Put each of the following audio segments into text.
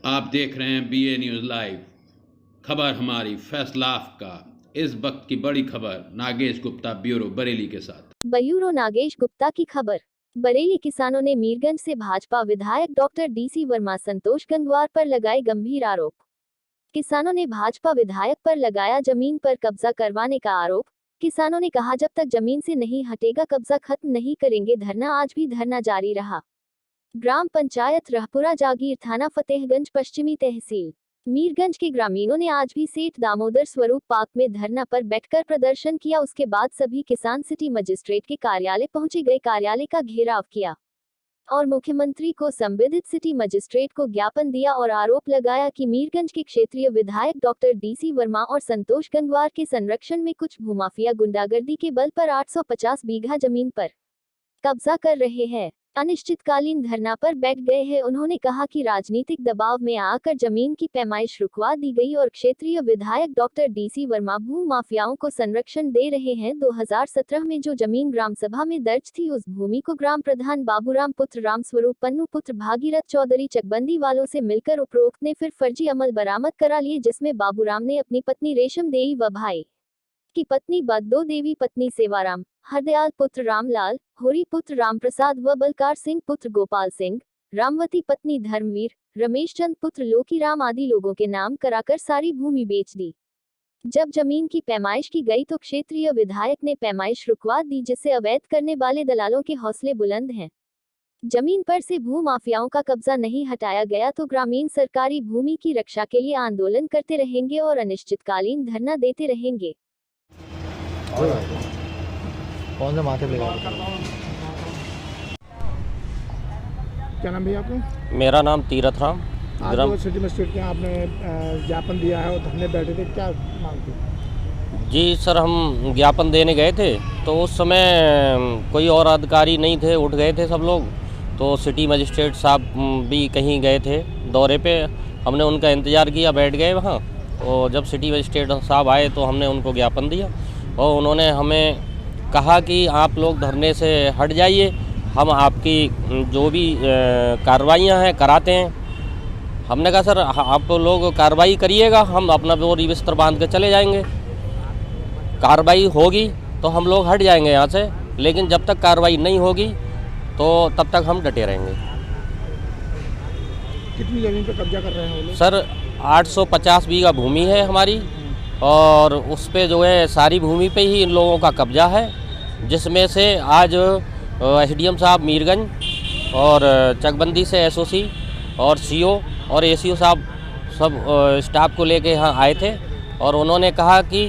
आप देख रहे हैं BA न्यूज़ लाइव। खबर हमारी फैसला आपका। इस वक्त की बड़ी खबर नागेश गुप्ता ब्यूरो बरेली के साथ। ब्यूरो नागेश गुप्ता की खबर। बरेली किसानों ने मीरगंज से भाजपा विधायक डॉक्टर DC वर्मा संतोष गंगवार पर लगाए गंभीर आरोप। किसानों ने भाजपा विधायक पर लगाया जमीन पर कब्जा करवाने का आरोप। किसानों ने कहा जब तक जमीन से नहीं हटेगा कब्जा खत्म नहीं करेंगे धरना। आज भी धरना जारी रहा। ग्राम पंचायत रहपुरा जागीर थाना फतेहगंज पश्चिमी तहसील मीरगंज के ग्रामीणों ने आज भी सेठ दामोदर स्वरूप पार्क में धरना पर बैठकर प्रदर्शन किया। उसके बाद सभी किसान सिटी मजिस्ट्रेट के कार्यालय पहुंचे गए, कार्यालय का घेराव किया और मुख्यमंत्री को संबंधित सिटी मजिस्ट्रेट को ज्ञापन दिया और आरोप लगाया कि मीरगंज के क्षेत्रीय विधायक डॉक्टर DC वर्मा और संतोष गंगवार के संरक्षण में कुछ भूमाफिया गुंडागर्दी के बल पर 850 बीघा जमीन पर कब्जा कर रहे हैं। अनिश्चितकालीन धरना पर बैठ गए हैं। उन्होंने कहा कि राजनीतिक दबाव में आकर जमीन की पैमाइश रुकवा दी गई और क्षेत्रीय विधायक डॉक्टर DC वर्मा भू माफियाओं को संरक्षण दे रहे हैं। 2017 में जो जमीन ग्राम सभा में दर्ज थी उस भूमि को ग्राम प्रधान बाबूराम पुत्र रामस्वरूप पन्नू पुत्र भागीरथ चौधरी चकबंदी वालों से मिलकर उपरोक्त ने फिर फर्जी अमल बरामद करा लिए, जिसमें बाबूराम ने अपनी पत्नी रेशम देवी व भाई की पत्नी बद्दो देवी पत्नी सेवाराम, हरदयाल पुत्र रामलाल, होरी पुत्र रामप्रसाद व बलकार सिंह पुत्र गोपाल सिंह, रामवती पत्नी धर्मवीर, रमेश चंद पुत्र लोकीराम आदि लोगों के नाम कराकर सारी भूमि बेच दी। जब जमीन की पैमाइश की गई तो क्षेत्रीय विधायक ने पैमाइश रुकवा दी, जिससे अवैध करने वाले दलालों के हौसले बुलंद हैं। जमीन पर से भू माफियाओं का कब्जा नहीं हटाया गया तो ग्रामीण सरकारी भूमि की रक्षा के लिए आंदोलन करते रहेंगे और अनिश्चितकालीन धरना देते रहेंगे। कौन से माथे पे क्या नाम भैया आपका? मेरा नाम तीरथ राम। आज सिटी मजिस्ट्रेट के आपने ज्ञापन दिया है और धरने बैठे थे, क्या मांग थी? जी सर, हम ज्ञापन देने गए थे तो उस समय कोई और अधिकारी नहीं थे, उठ गए थे सब लोग। तो सिटी मजिस्ट्रेट साहब भी कहीं गए थे दौरे पे, हमने उनका इंतज़ार किया, बैठ गए वहाँ। और जब सिटी मजिस्ट्रेट साहब आए तो हमने उनको ज्ञापन दिया और उन्होंने हमें कहा कि आप लोग धरने से हट जाइए, हम आपकी जो भी कार्रवाइयाँ हैं कराते हैं। हमने कहा सर आप लोग कार्रवाई करिएगा, हम अपना बोरी बिस्तर बांध के चले जाएंगे। कार्रवाई होगी तो हम लोग हट जाएंगे यहाँ से, लेकिन जब तक कार्रवाई नहीं होगी तो तब तक हम डटे रहेंगे। कितनी ज़मीन पे कब्जा कर रहे हैं वो लोग? सर 850 बीघा भूमि है हमारी और उस पे जो है सारी भूमि पे ही इन लोगों का कब्जा है, जिसमें से आज SDM साहब मीरगंज और चकबंदी से SOC और CO और ACO साहब सब स्टाफ को लेके यहाँ आए थे और उन्होंने कहा कि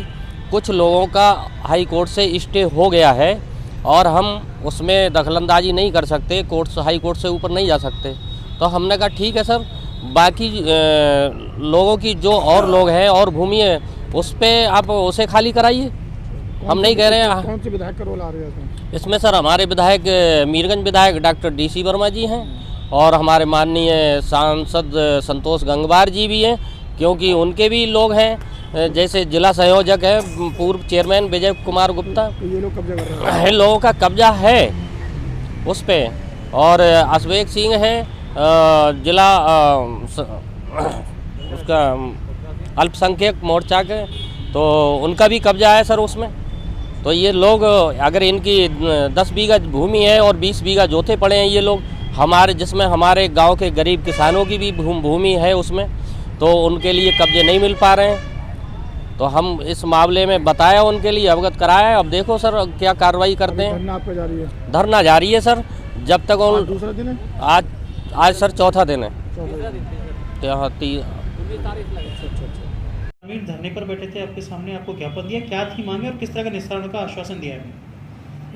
कुछ लोगों का हाई कोर्ट से स्टे हो गया है और हम उसमें दखलंदाजी नहीं कर सकते, हाई कोर्ट से ऊपर नहीं जा सकते। तो हमने कहा ठीक है सर, बाकी लोगों की जो और लोग हैं और भूमि है उस पे आप उसे खाली कराइए, हम नहीं कह रहे हैं। कौन से विधायक का रोल आ रहा है इसमें? सर हमारे विधायक मीरगंज विधायक डॉक्टर DC वर्मा जी हैं और हमारे माननीय सांसद संतोष गंगवार जी भी हैं, क्योंकि उनके भी लोग हैं। जैसे जिला संयोजक है पूर्व चेयरमैन विजय कुमार गुप्ता, तो ये लोग कब्जा कर रहे हैं। लोगों का कब्जा है उस पे। और अश्वेक सिंह है जिला उसका अल्पसंख्यक मोर्चा के, तो उनका भी कब्जा है सर उसमें। तो ये लोग अगर इनकी 10 बीघा भूमि है और 20 बीघा जोते पड़े हैं ये लोग, हमारे जिसमें हमारे गांव के गरीब किसानों की भी भूमि है उसमें, तो उनके लिए कब्जे नहीं मिल पा रहे हैं। तो हम इस मामले में बताया, उनके लिए अवगत कराया। अब देखो सर क्या कार्रवाई करते हैं। धरना आपका जारी है? धरना जारी है सर, जब तक आज दूसरा दिन है? आज सर चौथा दिन है। धरने पर बैठे थे, आपके सामने आपको ज्ञापन दिया, क्या थी मांगे और किस तरह का निस्तारण का आश्वासन दिया है?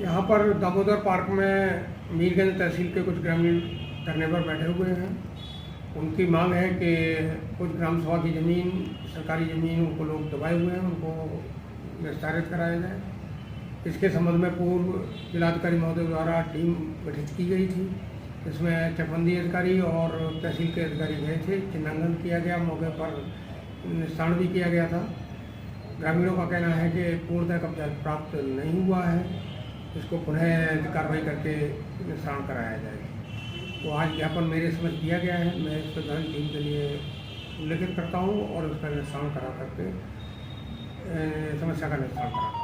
यहाँ पर दामोदर पार्क में मीरगंज तहसील के कुछ ग्रामीण धरने पर बैठे हुए हैं। उनकी मांग है कि कुछ ग्राम सभा की ज़मीन, सरकारी ज़मीन उनको लोग दबाए हुए हैं, उनको निस्तारित कराया जाए। इसके संबंध में पूर्व जिलाधिकारी महोदय द्वारा टीम गठित की गई थी, इसमें चकबंदी अधिकारी और तहसील के अधिकारी गए थे, चिन्हांकन किया गया, मौके पर निस्तारण भी किया गया था। ग्रामीणों का कहना है कि पूर्णतः कब्जा प्राप्त नहीं हुआ है, इसको पुनः कार्रवाई करके निस्तारण कराया जाएगा। तो आज ज्ञापन मेरे समझ दिया गया है, मैं इस पर जांच टीम के लिए उल्लेखित करता हूँ और उसका निस्तारण करा करके समस्या का निस्तारण करा।